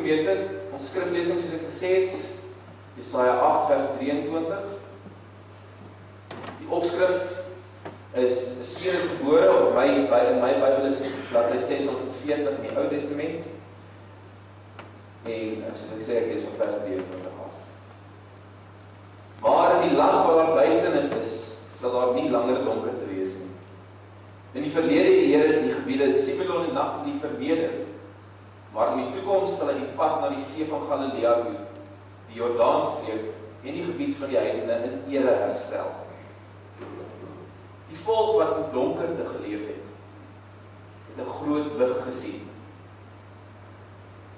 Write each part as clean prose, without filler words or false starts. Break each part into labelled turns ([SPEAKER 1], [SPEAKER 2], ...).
[SPEAKER 1] gemeente, ons skriflesing soos ek gesê het, Jesaja 8 vers 23. Die opskrif is 'n seun is gebore, of in my Bybel is bladsy 640 in die Ou Testament. En soos ek sê, ek lees van vers 23 af. Maar in die land waar daar duisternis is, sal daar nie langer donker te wees nie. In die verlede het die Here die gebiede Sibelon en Naftali verneder, maar in die toekoms sal hy die pad na die see van Galilea toe, die Jordaanstreek en die gebied van die heidene in ere herstel. Die volk wat in donkerte geleef het 'n groot lig gesien.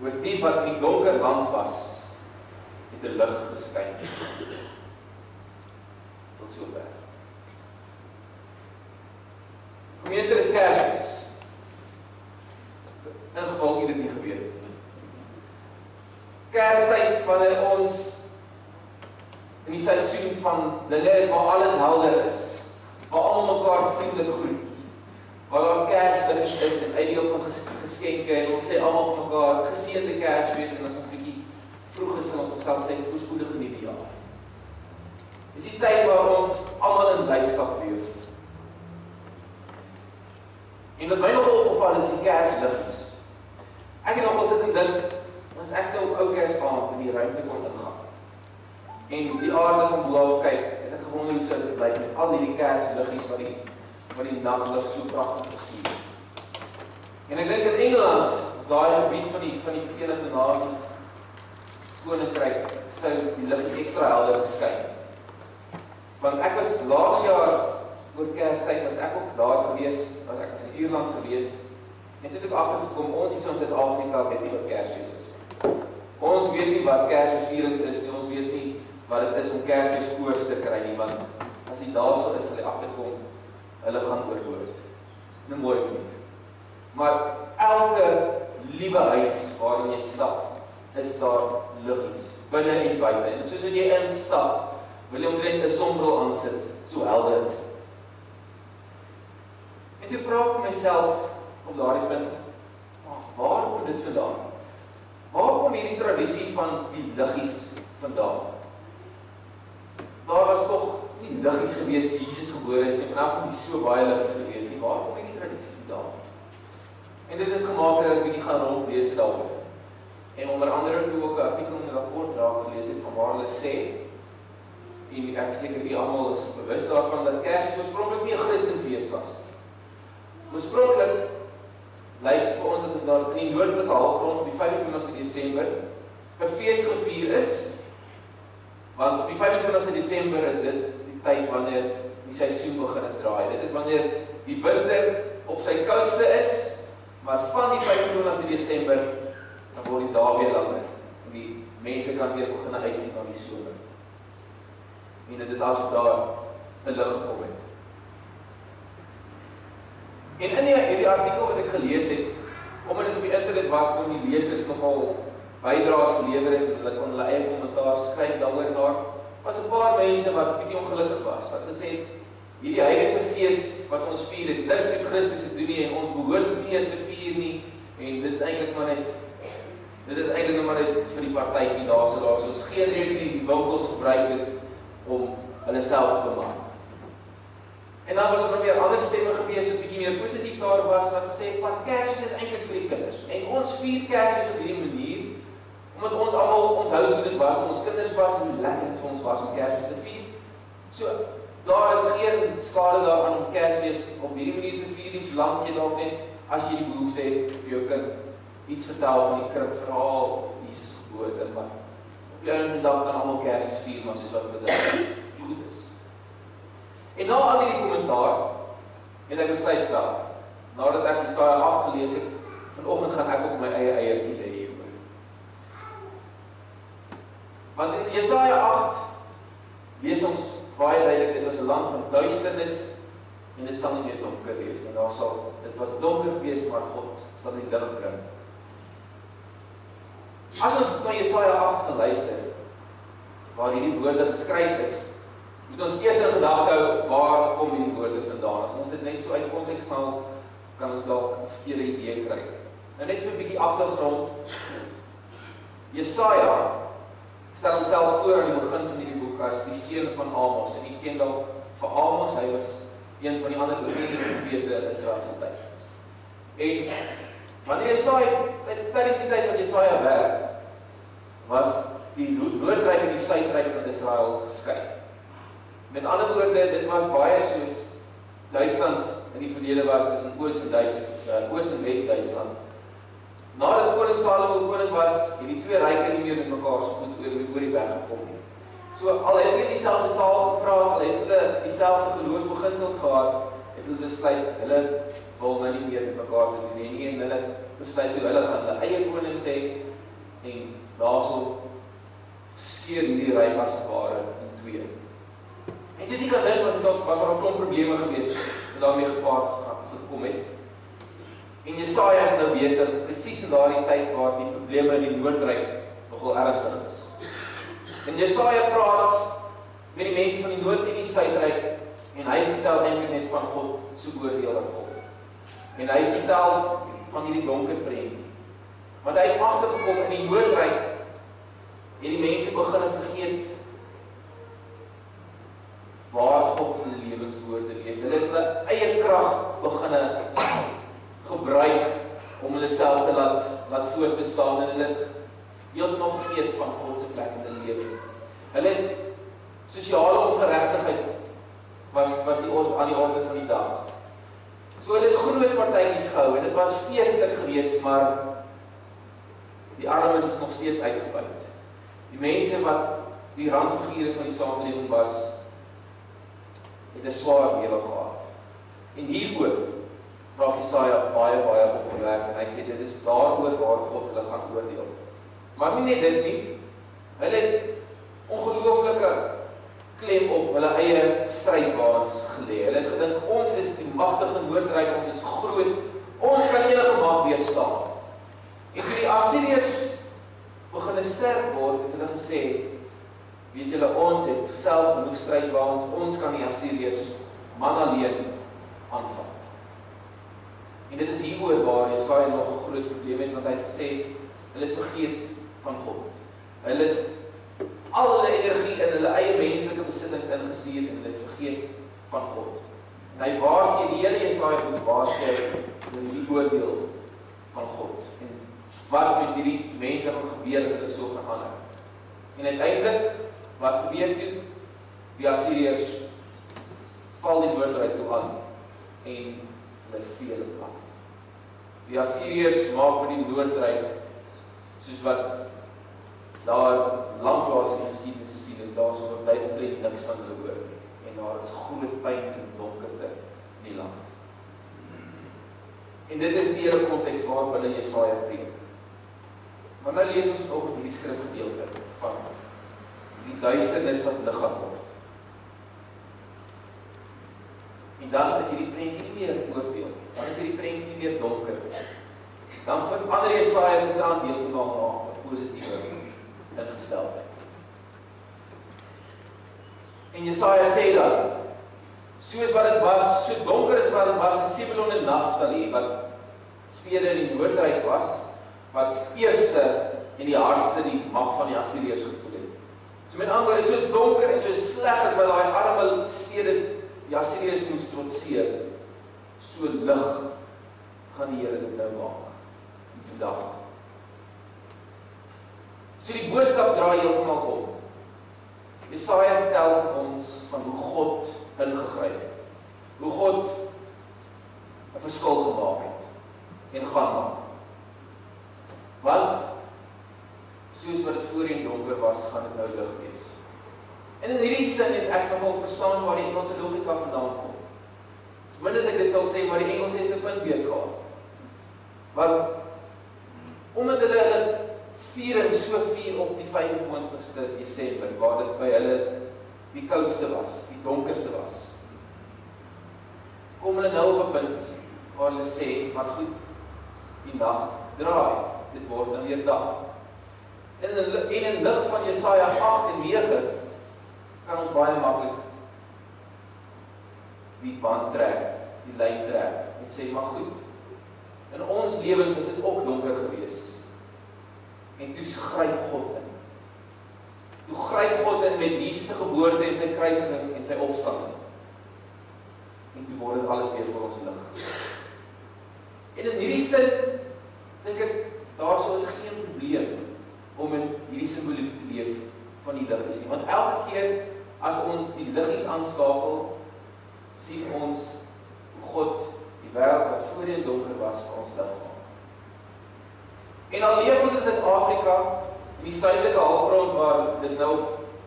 [SPEAKER 1] Oor die wat in die donker land was, het 'n lig geskyn. Tot sover. Gemeente, is Kersfees. In geval jy dit nie geweet het. Kerstyd, wanneer ons in die seisoen van dinge is waar alles helder is, waar almal mekaar vriendelik groet, waar daar Kersliggies is en uitdeel van geskenke en ons sê almal vir mekaar geseënde Kersfees en as ons bietjie vroeg is en ons self sê voorspoedige nuwe jaar. Dis die tyd waar ons almal in blydskap leef. En wat my nogal opgeval is die Kersliggies. Ek het nogal sit en dink, as ek nou op ou Kersaand in die ruimte kon ingaan en die aarde van bo af kyk, het ek gewonder hoe sou dit lyk met al hierdie Kersliggies wat die naglig so pragtig versier. En ek dink in Engeland, daai gebied van die Verenigde Nasies koninkryk, sou die liggies ekstra helder geskyn. Want ek was laas jaar oor Kerstyd, was ek ook daar gewees, ek was in Ierland gewees, en toe het ek agtergekom, ons hier in Suid-Afrika weet nie wat Kersfees is. Ons weet nie wat Kersversierings is nie, ons weet nie wat dit is om Kersfees koors te kry nie, want as die daarso is, sal die agterkom, hulle gaan oorhoord. Nou mooi nie. Maar elke liewe huis waarin jy stap, is daar liggies, binne en buite. En soos jy instap, wil jy omtrent 'n sonbril aansit, so helder is dit. En toe vra ek myself op daardie punt, waar kom dit vandaan? Waar kom hierdie tradisie van die liggies vandaan? Daar was tog nie liggies gewees toe Jesus gebore is, en vanaf nie so baie liggies gewees nie. Waar kom hierdie tradisie vandaan? En dit het gemaak dat ek bietjie gaan rondlees daaroor. En onder andere toe ook 'n artikel in 'n rapport raak gelees het van waar hulle sê, en ek seker die almal is bewus daarvan dat Kersfees oorspronklik nie 'n Christenfees was. Oorspronklik lyk vir ons as dit daar in die noordelike halfrond op die 25ste Desember 'n fees gevier is, want op die 25ste Desember is dit die tyd wanneer die seisoen begin draai. Dit is wanneer die winter op sy koudste is, maar van die 25ste Desember dan word die dae weer langer en die mense kan weer begin uitsien na die somer. En dit is asof daar 'n lig gekom het. En in hierdie artikel wat ek gelees het, omdat dit op die internet was, kon die lesers nogal bydraes gelewer het, en hulle kon hulle eie kommentaar skryf daaroor, en daar was 'n paar mense wat bietjie ongelukkig was, wat gesê het, hierdie heidense fees wat ons vier het, niks met Christus te doen nie, en ons behoort dit nie eens te vier nie, en dit is eintlik maar net vir die partytjie daar, so ons geen rede nie, die winkels gebruik dit om hulle self te bemaak. En dan was er nog weer ander stemme gewees wat bietjie meer positief daar was, wat gesê het, maar Kersfees is eintlik vir die kinders. En ons vier Kersfees op hierdie manier, omdat ons almal onthou hoe dit was, ons kinders was, en hoe lekker dit vir ons was om Kersfees te vier. So, daar is geen skade daaraan om Kersfees op hierdie manier te vier, nie solank jy dalk net, as jy die behoefte het vir jou kind, iets vertel van die kribverhaal of Jesus geboorte, maar op jou dag kan almal Kersfees vier, maar soos wat dit goed is. En na al hierdie kommentaar, het ek besluit klaar, nadat ek Jesaja 8 gelees het, vanoggend gaan ek op my eie eiertjie lê hieroor. Want in Jesaja 8 lees ons baie duidelik, dit was 'n land van duisternis, en dit sal nie meer donker wees nie. Dit was donker gewees, maar God sal die lig bring. As ons na Jesaja 8 gaan luister, waar hierdie woorde geskryf is, moet ons eers in gedagte hou, waar kom hierdie woorde vandaan. As ons dit net so uit konteks haal, kan ons dalk 'n verkeerde idee kry. Nou net vir 'n bietjie agtergrond. Jesaja stel homself voor aan die begin van hierdie boek as die seun van Amos, en jy ken dalk vir Amos, hy was een van die ander bekende profete in Israel se tyd. En wanneer Jesaja, tydens die tyd wat Jesaja werk, was die noordryk en die suidryk van Israel geskei. Met ander woorde, dit was baie soos Duitsland in die verlede was tussen Oos en Wes-Duitsland. Nadat koning Salomo koning was, het die twee ryke nie meer met mekaar so goed oor die weg gekom nie. So al het hulle dieselfde taal gepraat, al het hulle dieselfde geloofsbeginsels gehad, het hulle besluit, hulle wil nou nie meer met mekaar te doen nie, en hulle besluit hoe hulle gaan hulle eie koning sê, en daarso skeer hierdie ryk as ware in twee. En soos jy kan dink, was daar 'n klomp probleme gewees wat daarmee gepaard gekom het. En Jesaja is nou besig, presies in daardie tyd waar die probleme in die noordryk nogal ernstig is. En Jesaja praat met die mense van die noord en die suidryk, en hy vertel eintlik net van God se oordeel wat kom. En hy vertel van hierdie donker prentjie. Want hy het agtergekom in die noordryk, en die mense begin vergeet waar God in die lewens behoort te wees. Hulle het hulle eie krag begin gebruik om hulle self te laat voortbestaan, en hulle het heeltemal vergeet van God se plek in hulle lewens. Hulle het sosiale ongeregtigheid was aan die orde van die dag. So hulle het groot partytjies gehou, en dit was feestelik geweest, maar die armes is nog steeds uitgebuit. Die mense wat die randfigure van die samelewing was, het 'n swaar lewe gehad. En hieroor raak Jesaja baie opgewerk, en hy sê dit is daaroor waar God hulle gaan oordeel. Maar nie net dit nie, hulle het ongelooflike klem op hulle eie strydwaans gelê. Hulle het gedink, ons is die magtige noordryk, ons is groot, ons kan enige mag weerstaan. En toe die Assiriërs begin sterk word, het hulle gesê, weet julle, ons het self genoeg strydwaans, ons kan die Assiriërs man alleen aanvat. En dit is hieroor waar Jesaja nog 'n groot probleem het, want hy het gesê, hulle het vergeet van God. Hulle het al hulle energie in hulle eie menslike besittings ingestuur, en hulle het vergeet van God. En hy waarsku, die hele Jesaja boek waarsku oor die oordeel van God. En wat met hierdie mense gaan gebeur as hulle so gaan aanhou. En uiteindelik, wat gebeur toe? Die Assiriërs val die noordryk toe aan, en hulle vee hulle plat. Die Assiriërs maak met die noordryk, soos wat daar lanklaas in die geskiedenis gesien is, daar so bly omtrent niks van hulle hoor nie. En daar is groot pyn en donkerte in die land. En dit is die hele konteks waarop hulle Jesaja preek. Maar nou lees ons vanoggend hierdie skrifgedeelte van die duisternis wat lig gaan word. En dan is hierdie prentjie nie meer 'n oordeel nie. Dan is hierdie prentjie nie meer donker nie. Dan verander Jesaja se trant heeltemal na 'n positiewe ingesteldheid. En Jesaja sê dan, soos wat dit was, so donker as wat dit was in Sebulon en Naftali, wat stede in die noordryk was, wat eerste en die hardste die mag van die Assiriërs gevoel het. So met ander woorde, so donker en so sleg as wat daai arme stede die Assiriërs moes trotseer, so lig gaan die Here dit nou maak vandag. So die boodskap draai heeltemal om. Jesaja vertel vir ons van hoe God ingegryp het. Hoe God 'n verskil gemaak het en gaan maak. Want soos wat dit voorheen donker was, gaan dit nou lig wees. En in hierdie sin het ek nogal verstaan waar die Engelse logika vandaan kom. Min dat ek dit sal sê, maar die Engelse het 'n punt beet gehad. Want omdat hulle viering so vier op die 25ste Desember, waar dit by hulle die koudste was, die donkerste was, kom hulle nou op 'n punt waar hulle sê, maar goed, die nag draai, dit word nou weer dag. En in lig van Jesaja 8 en 9 kan ons baie maklik die band trek, die lyn trek en sê, maar goed, in ons lewens was dit ook donker gewees. En toe toe gryp God in. Toe gryp God in met Jesus se geboorte en sy kruisiging en sy opstanding. En toe word dit alles weer vir ons lig. En in hierdie sin, dink ek, daarso is geen probleem om in hierdie simboliek te leef van die liggies nie. Want elke keer as ons die liggies aanskakel, sien ons hoe God die wêreld wat voorheen donker was vir ons lig maak. En al leef ons in Suid-Afrika, in die suidelike halfrond waar dit nou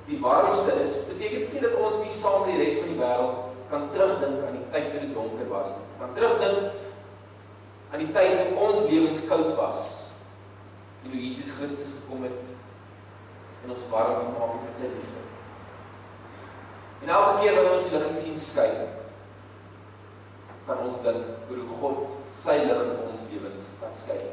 [SPEAKER 1] die warmste is, beteken nie dat ons nie saam met die res van die wêreld kan terugdink aan die tyd toe dit donker was nie. Kan terugdink aan die tyd toe ons lewens koud was, en hoe Jesus Christus gekom het en ons warm gemaak het met sy liefde. En elke keer wanneer ons die liggie sien skyn, kan ons dink oor hoe God sy lig in ons lewens laat skyn.